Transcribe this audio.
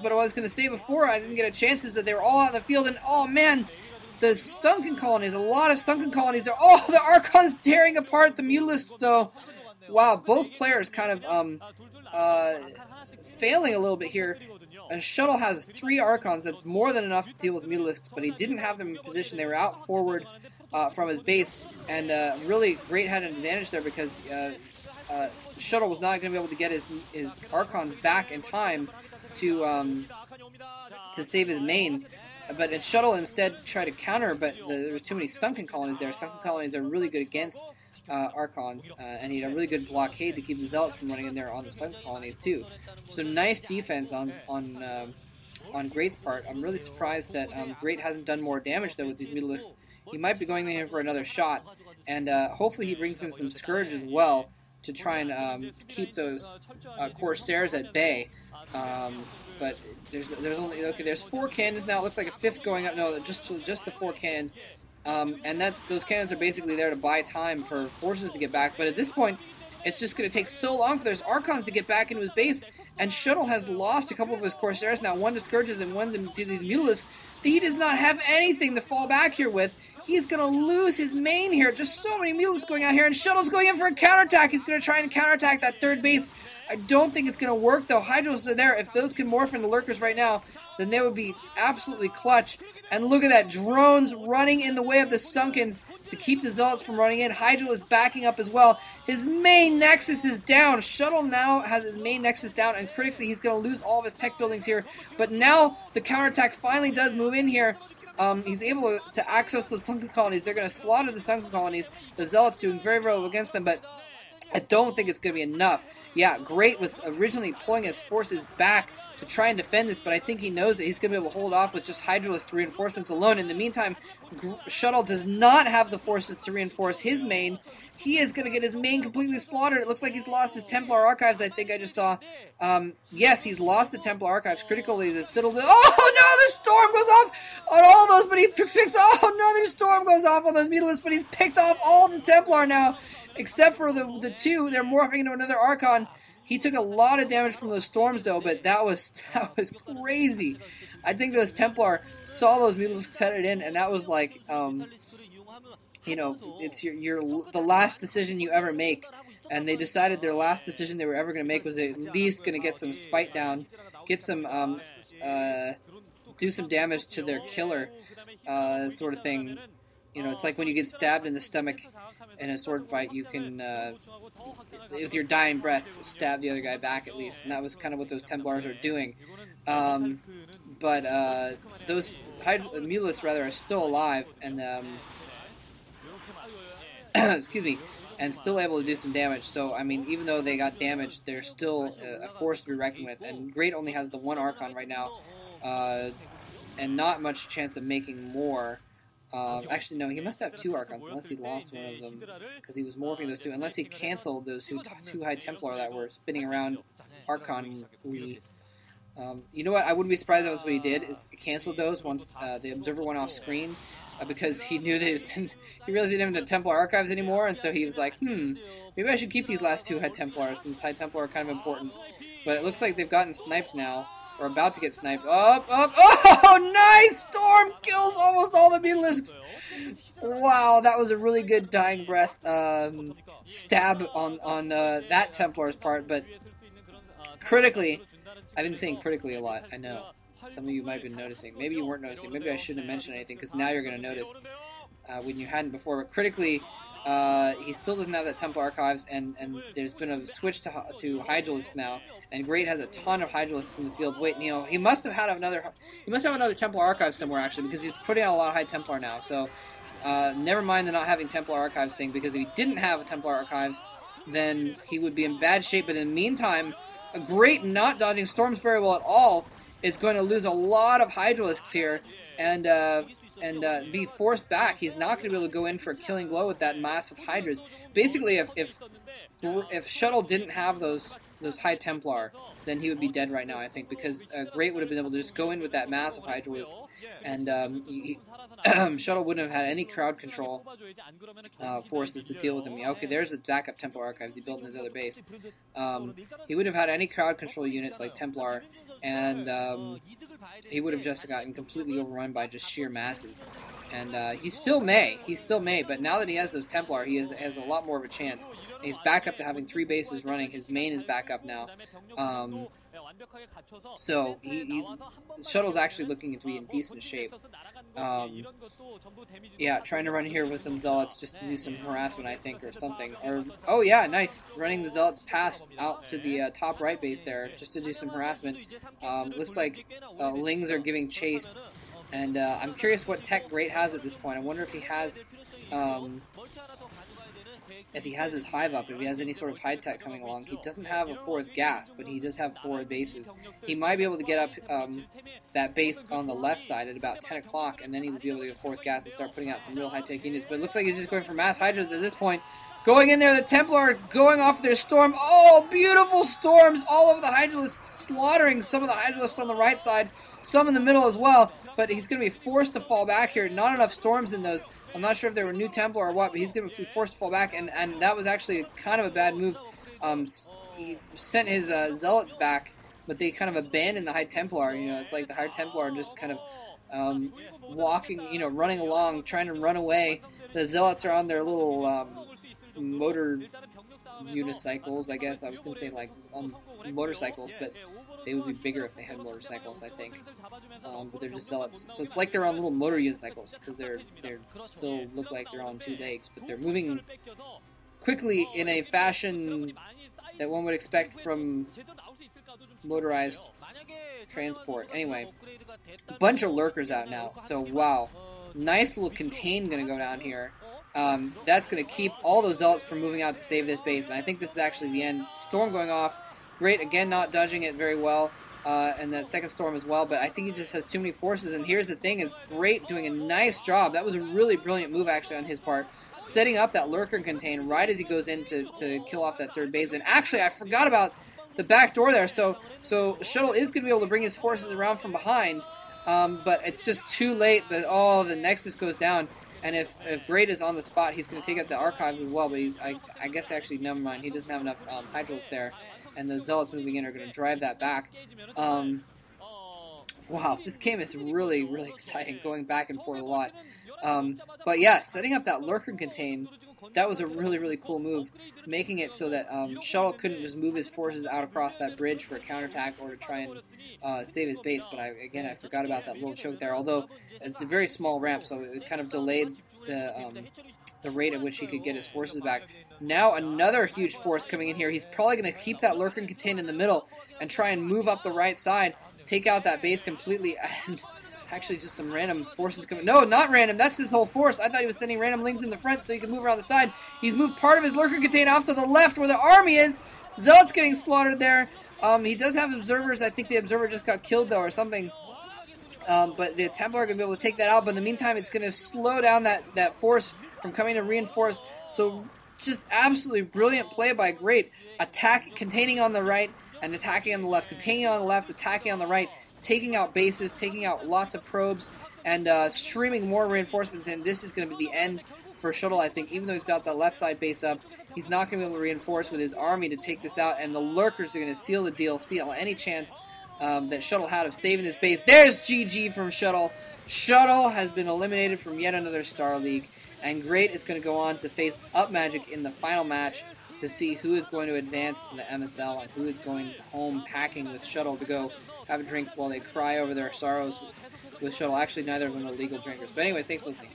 but I was going to say before I didn't get a chance is that they were all out in the field, and oh man, the sunken colonies, a lot of sunken colonies. Oh, the Archon's tearing apart the Mutalisks though. Wow, both players kind of failing a little bit here. Shuttle has 3 Archons. That's more than enough to deal with Mutalisks, but he didn't have them in position. They were out forward from his base, and really Great had an advantage there because Shuttle was not going to be able to get his Archons back in time to save his main. But Shuttle instead tried to counter, but there was too many sunken colonies there. Sunken colonies are really good against Archons, and he had a really good blockade to keep the Zealots from running in there on the sunken colonies too. So nice defense on Great's part. I'm really surprised that Great hasn't done more damage though with these Mutalisks. He might be going in for another shot, and hopefully he brings in some Scourge as well to try and keep those Corsairs at bay. But there's 4 cannons now. It looks like a 5th going up. No, just the 4 cannons. And those cannons are basically there to buy time for forces to get back. But at this point, it's just going to take so long for those Archons to get back into his base. And Shuttle has lost a couple of his Corsairs now, one to Scourges and one to these Mutalisks. He does not have anything to fall back here with. He's going to lose his main here. Just so many Mutalisks going out here, and Shuttle's going in for a counterattack. He's going to try and counterattack that 3rd base. I don't think it's going to work, though. Hydros are there. If those can morph into Lurkers right now, then they would be absolutely clutch. And look at that. Drones running in the way of the Sunkens to keep the Zealots from running in. Hydro is backing up as well. His main Nexus is down. Shuttle now has his main Nexus down, and critically he's going to lose all of his tech buildings here. But now the counterattack finally does move in here. He's able to access those sunken colonies. They're going to slaughter the sunken colonies. The Zealots doing very, very well against them, but I don't think it's going to be enough. Yeah, Great was originally pulling his forces back to try and defend this, but I think he knows that he's going to be able to hold off with just Hydralisk reinforcements alone. In the meantime, Shuttle does not have the forces to reinforce his main. He is going to get his main completely slaughtered. It looks like he's lost his Templar Archives, I think I just saw. Yes, he's lost the Templar Archives critically. The Citadel... Oh, no, the storm goes off on all those, but he picks... Oh, another storm goes off on those Mutalisks, but he's picked off all the Templar now, except for the 2. They're morphing into another Archon. He took a lot of damage from those storms, though, but that was crazy. I think those Templar saw those Mutalisks headed in, and that was like, you know, it's the last decision you ever make. And they decided their last decision they were ever going to make was at least going to get some spite down, get some, do some damage to their killer, sort of thing. You know, it's like when you get stabbed in the stomach in a sword fight, you can, with your dying breath, stab the other guy back at least. And that was kind of what those Templars are doing. But those Mutalisks, rather, are still alive, and, excuse me, and still able to do some damage. So, I mean, even though they got damaged, they're still a force to be reckoned with. And Great only has the 1 Archon right now, and not much chance of making more. Actually, no, he must have 2 Archons, unless he lost one of them, because he was morphing those 2, unless he canceled those 2 High Templar that were spinning around Archon-ly. You know what, I wouldn't be surprised if that's what he did, is canceled those once the Observer went off screen, because he knew that he realized he didn't have the Templar Archives anymore, and so he was like, maybe I should keep these last 2 High Templars, since High Templar are kind of important. But it looks like they've gotten sniped now, or about to get sniped. Oh, nice! Storm kills almost all the Mutalisks! Wow, that was a really good dying breath stab on that Templar's part, but critically, I've been saying critically a lot, I know. Some of you might have been noticing. Maybe you weren't noticing. Maybe I shouldn't have mentioned anything, because now you're going to notice when you hadn't before. But critically, he still doesn't have that Templar Archives, and there's been a switch to Hydralisks now, and Great has a ton of Hydralisks in the field. Wait, you know, he must have another Templar Archive somewhere, actually, because he's putting out a lot of High Templar now. So, never mind the not having Templar Archives thing, because if he didn't have a Templar Archives, then he would be in bad shape. But in the meantime, a Great not dodging storms very well at all is going to lose a lot of Hydralisks here, and be forced back. He's not going to be able to go in for a killing blow with that massive Hydras. Basically, if Shuttle didn't have those High Templar, then he would be dead right now, I think, because Great would have been able to just go in with that massive Hydralisks, and Shuttle wouldn't have had any crowd control forces to deal with him. Okay, there's the backup Templar Archives he built in his other base. He wouldn't have had any crowd control units like Templar and he would have just gotten completely overrun by just sheer masses. And he still may, but now that he has those Templar, he has a lot more of a chance. And he's back up to having 3 bases running. His main is back up now. So Shuttle's actually looking to be in decent shape. Yeah, trying to run here with some Zealots just to do some harassment, I think, or something. Or, oh yeah, nice. Running the Zealots past out to the top right base there just to do some harassment. Looks like Lings are giving chase. And I'm curious what tech Great has at this point. I wonder if he has his hive up, if he has any sort of high tech coming along. He doesn't have a 4th gas, but he does have 4 bases. He might be able to get up that base on the left side at about 10 o'clock, and then he would be able to get a 4th gas and start putting out some real high tech units. But it looks like he's just going for mass hydras at this point. Going in there, the Templar going off their storm. Oh, beautiful storms all over the Hydralisks, slaughtering some of the Hydralisks on the right side, some in the middle as well. But he's going to be forced to fall back here. Not enough storms in those. I'm not sure if they were new Templar or what, but he's going to be forced to fall back, and that was actually kind of a bad move. He sent his Zealots back, but they kind of abandoned the High Templar. You know, it's like the High Templar just kind of walking, you know, running along, trying to run away. The Zealots are on their little motor unicycles, I guess. I was going to say, like, on motorcycles, but they would be bigger if they had motorcycles, I think. But they're just Zealots. So it's like they're on little motor unicycles, because they're still look like they're on 2 legs, but they're moving quickly in a fashion that one would expect from motorized transport. Anyway, a bunch of lurkers out now, so wow. Nice little contain going to go down here. That's going to keep all those Zealots from moving out to save this base, and I think this is actually the end. Storm going off. Great, again, not dodging it very well, and that second storm as well, but I think he just has too many forces, and here's the thing, is Great doing a nice job. That was a really brilliant move, actually, on his part, setting up that lurker contain right as he goes in to kill off that 3rd base, and actually, I forgot about the back door there, so Shuttle is going to be able to bring his forces around from behind, but it's just too late. The Nexus goes down. And if Great is on the spot, he's going to take out the Archives as well. But I guess actually, never mind. He doesn't have enough Hydrals there. And the Zealots moving in are going to drive that back. Wow, this game is really, really exciting. Going back and forth a lot. But yeah, setting up that Lurker Contain, that was a really, really cool move. Making it so that Shuttle couldn't just move his forces out across that bridge for a counterattack or to try and save his base. But I forgot about that little choke there. Although it's a very small ramp, so it kind of delayed the rate at which he could get his forces back. Now another huge force coming in here. He's probably going to keep that Lurker Contain in the middle and try and move up the right side, take out that base completely, and actually just some random forces coming. No, not random. That's his whole force. I thought he was sending random Lings in the front so he could move around the side. He's moved part of his Lurker Contain off to the left where the army is. Zealot's getting slaughtered there. He does have observers. I think the observer just got killed, though, or something. But the Templar are going to be able to take that out. But in the meantime, it's going to slow down that force from coming to reinforce. So just absolutely brilliant play by Great. Containing on the right and attacking on the left. Containing on the left, attacking on the right. Taking out bases, taking out lots of probes, and streaming more reinforcements in. This is going to be the end for Shuttle, I think. Even though he's got the left side base up, he's not going to be able to reinforce with his army to take this out, and the Lurkers are going to seal the deal, seal any chance that Shuttle had of saving this base. There's GG from Shuttle. Shuttle has been eliminated from yet another Star League, and Great is going to go on to face UpMagic in the final match to see who is going to advance to the MSL and who is going home packing with Shuttle to go have a drink while they cry over their sorrows with Shuttle. Actually, neither of them are legal drinkers. But anyways, thanks for listening.